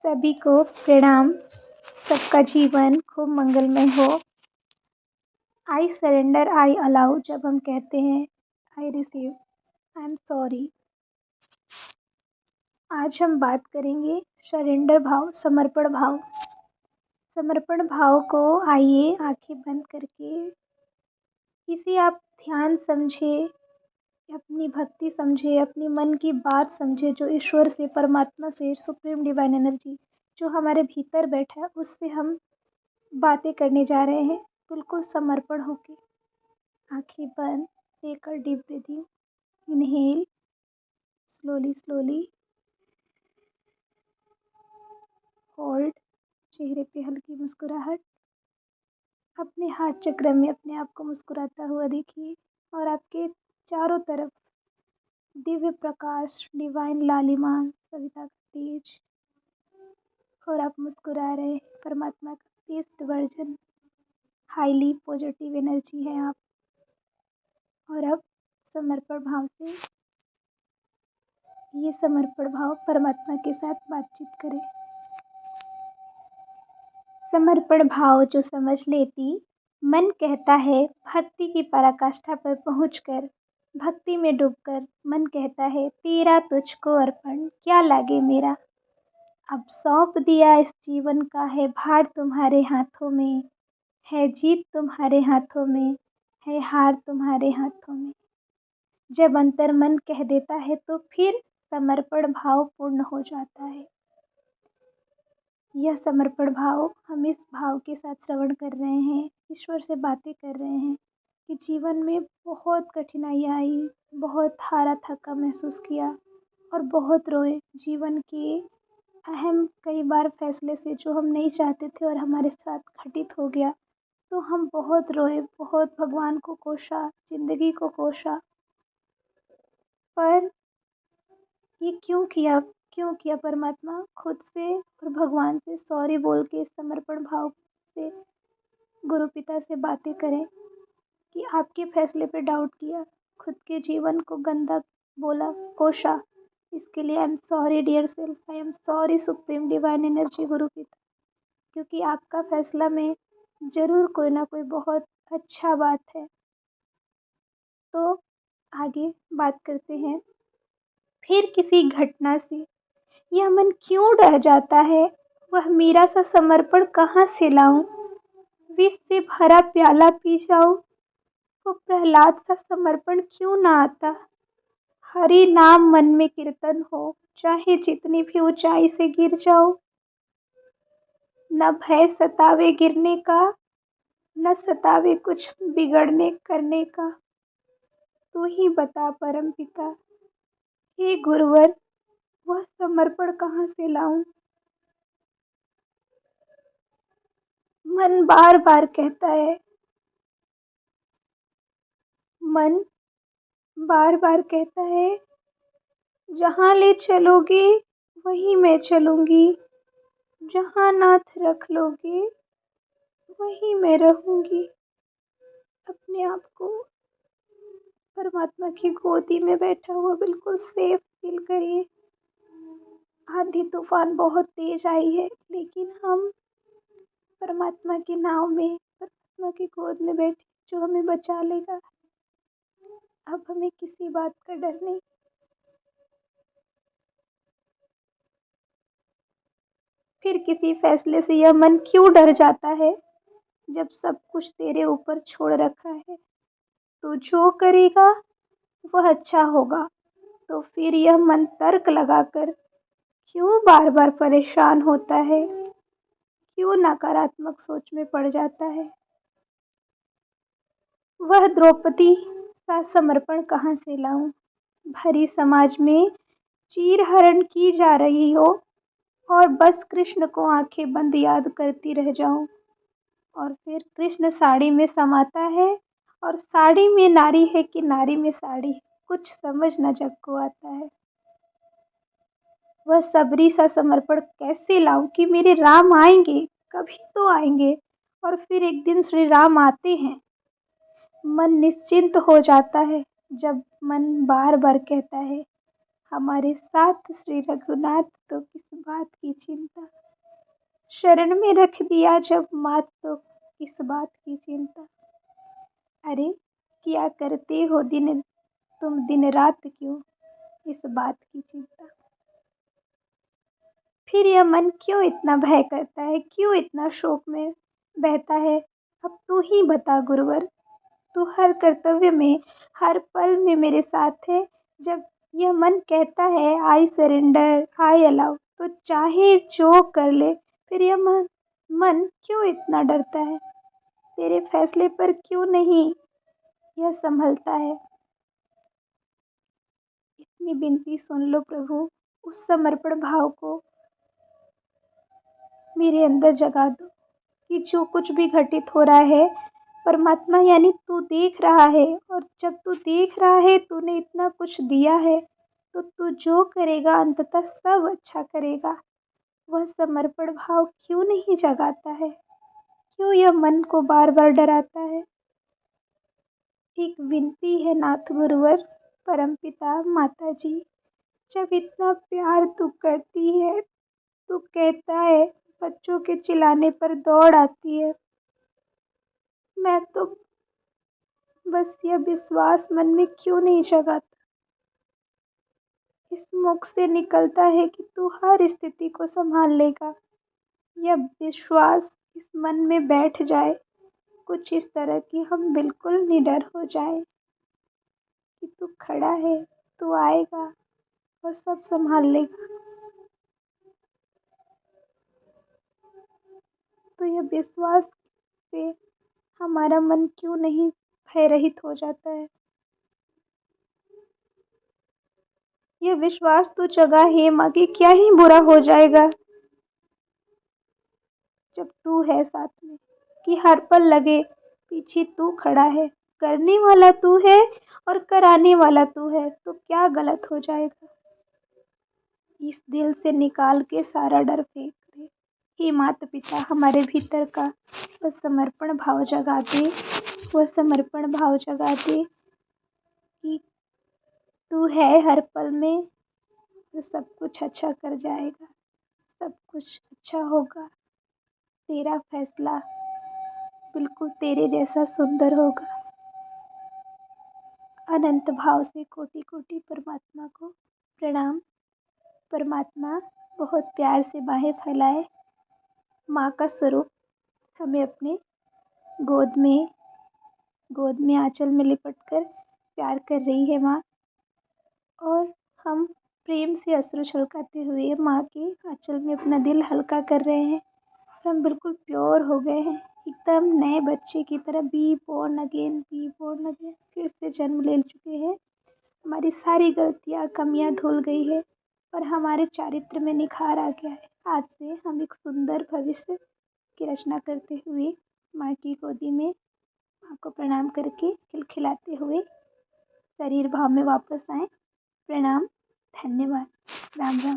सभी को प्रणाम। सबका जीवन खूब मंगलमय हो। आई सरेंडर, आई अलाउ जब हम कहते हैं I receive, I am sorry. आज हम बात करेंगे सरेंडर भाव, समर्पण भाव। समर्पण भाव को आइए आंखें बंद करके इसे आप ध्यान समझे, अपनी भक्ति समझे, अपनी मन की बात समझे, जो ईश्वर से, परमात्मा से, सुप्रीम डिवाइन एनर्जी जो हमारे भीतर बैठा है उससे हम बातें करने जा रहे हैं। बिल्कुल समर्पण होके आंखें बंद, लेकर deep breathing, inhale slowly slowly, hold, चेहरे पे हल्की मुस्कुराहट। अपने हाथ चक्र में अपने आप को मुस्कुराता हुआ देखिए और आपके चारों तरफ दिव्य प्रकाश, डिवाइन लालिमा, सविता का तेज, और आप मुस्कुरा रहे हैं। परमात्मा का best version, highly positive energy है आप। और अब समर्पण भाव से ये समर्पण भाव परमात्मा के साथ बातचीत करें। समर्पण भाव जो समझ लेती, मन कहता है भक्ति की पराकाष्ठा पर पहुंचकर, भक्ति में डूबकर मन कहता है तेरा तुझको अर्पण, क्या लागे मेरा। अब सौंप दिया इस जीवन का है भार तुम्हारे हाथों में, है जीत तुम्हारे हाथों में, है हार तुम्हारे हाथों में। जब अंतर मन कह देता है तो फिर समर्पण भाव पूर्ण हो जाता है। यह समर्पण भाव, हम इस भाव के साथ श्रवण कर रहे हैं, ईश्वर से बातें कर रहे हैं कि जीवन में बहुत कठिनाइयाँ आई, बहुत हारा थका महसूस किया और बहुत रोए। जीवन के अहम कई बार फैसले से जो हम नहीं चाहते थे और हमारे साथ घटित हो गया, तो हम बहुत रोए, बहुत भगवान को कोसा, जिंदगी को कोसा। पर ये क्यों किया परमात्मा? खुद से और भगवान से सॉरी बोल के समर्पण भाव से गुरु पिता से बातें करें कि आपके फैसले पे डाउट किया, खुद के जीवन को गंदा बोला, कोशा। इसके लिए I am sorry dear self, I am sorry supreme divine energy guru पिता, क्योंकि आपका फैसला में ज़रूर कोई ना कोई बहुत अच्छा बात है। तो आगे बात करते हैं। फिर किसी घटना से यह मन क्यों डर जाता है, वह मेरा सा समर्पण कहाँ से लाऊं। विष से भरा प्याला पी जाऊं, वो प्रहलाद सा समर्पण क्यों ना आता। हरि नाम मन में कीर्तन हो, चाहे जितनी भी ऊंचाई से गिर जाओ। न भय सतावे गिरने का, न सतावे कुछ बिगड़ने करने का। तू ही बता परम पिता, हे गुरुवर, वह समर्पण कहाँ से लाऊं। मन बार बार कहता है, मन बार बार कहता है, जहाँ ले चलोगे वहीं मैं चलूंगी, जहाँ नाथ रख लोगे वहीं मैं रहूंगी। अपने आप को परमात्मा की गोदी में बैठा हुआ बिल्कुल सेफ फील करिए। आंधी तूफान बहुत तेज आई है, लेकिन हम परमात्मा की नाव में, परमात्मा की गोद में बैठे, जो हमें बचा लेगा। अब हमें किसी बात का डर नहीं। फिर किसी फैसले से यह मन क्यों डर जाता है, जब सब कुछ तेरे ऊपर छोड़ रखा है। तू जो करेगा वह अच्छा होगा। तो फिर यह मन तर्क लगाकर क्यों बार बार परेशान होता है, क्यों नकारात्मक सोच में पड़ जाता है। वह द्रौपदी सा समर्पण कहाँ से लाऊं। भरी समाज में चीरहरण की जा रही हो और बस कृष्ण को आंखें बंद याद करती रह जाऊं। और फिर कृष्ण साड़ी में समाता है और साड़ी में नारी है कि नारी में साड़ी, कुछ समझ न जग को आता है। वह सबरी सा समर्पण कैसे लाऊं कि मेरे राम आएंगे, कभी तो आएंगे, और फिर एक दिन श्री राम आते हैं। मन निश्चिंत हो जाता है जब मन बार बार कहता है, हमारे साथ श्री रघुनाथ, तो किस बात की चिंता। शरण में रख दिया जब मात, तो किस बात की चिंता। अरे किया करते हो तुम दिन रात, क्यों इस बात की चिंता। फिर यह मन क्यों इतना भय करता है, क्यों इतना शोक में बहता है। अब तू ही बता गुरुवर, तू हर कर्तव्य में, हर पल में मेरे साथ है। जब यह मन कहता है आई सरेंडर, आई अलाउ, तो चाहे जो कर ले। फिर यह मन क्यों इतना डरता है, तेरे फैसले पर क्यों नहीं यह संभलता है। इतनी विनती सुन लो प्रभु, उस समर्पण भाव को मेरे अंदर जगा दो कि जो कुछ भी घटित हो रहा है, परमात्मा यानी तू देख रहा है। और जब तू देख रहा है, तूने इतना कुछ दिया है, तो तू जो करेगा अंततः सब अच्छा करेगा। वह समर्पण भाव क्यों नहीं जगाता है, क्यों यह मन को बार बार डराता है। एक विनती है नाथ गुरुवर, परमपिता माता जी, जब इतना प्यार तू करती है, तू कहता है बच्चों के चिल्लाने पर दौड़ आती है। मैं तो बस यह विश्वास मन में क्यों नहीं जगाता। इस मुख से निकलता है कि तू हर स्थिति को संभाल लेगा। यह विश्वास इस मन में बैठ जाए कुछ इस तरह कि हम बिल्कुल निडर हो जाए कि तू खड़ा है, तू आएगा और सब संभाल लेगा। तो यह विश्वास से हमारा मन क्यों नहीं भय रहित हो जाता है। यह विश्वास तो जगा है माँ कि क्या ही बुरा हो जाएगा जब तू है साथ में, कि हर पल लगे पीछे तू खड़ा है। करने वाला तू है और कराने वाला तू है, तो क्या गलत हो जाएगा। इस दिल से निकाल के सारा डर फेंक दे। हे माता पिता, हमारे भीतर का वह समर्पण भाव जगा दे, वह समर्पण भाव जगा दे कि तू है हर पल में, तो सब कुछ अच्छा कर जाएगा, सब कुछ अच्छा होगा। तेरा फैसला बिल्कुल तेरे जैसा सुंदर होगा। अनंत भाव से कोटि कोटि परमात्मा को प्रणाम। परमात्मा बहुत प्यार से बाहें फैलाए, माँ का स्वरूप हमें अपने गोद में आंचल में लिपट कर प्यार कर रही है माँ। और हम प्रेम से अश्रु छलकाते हुए माँ के आंचल में अपना दिल हल्का कर रहे हैं। हम बिल्कुल प्योर हो गए हैं, एकदम नए बच्चे की तरह। Be born again, be born again, फिर से जन्म ले चुके हैं। हमारी सारी गलतियाँ कमियाँ धुल गई है और हमारे चारित्र में निखार आ गया है। आज से हम एक सुंदर भविष्य की रचना करते हुए माँ की गोदी में माँ को प्रणाम करके खिलखिलाते हुए शरीर भाव में वापस आए। प्रणाम, धन्यवाद, राम राम।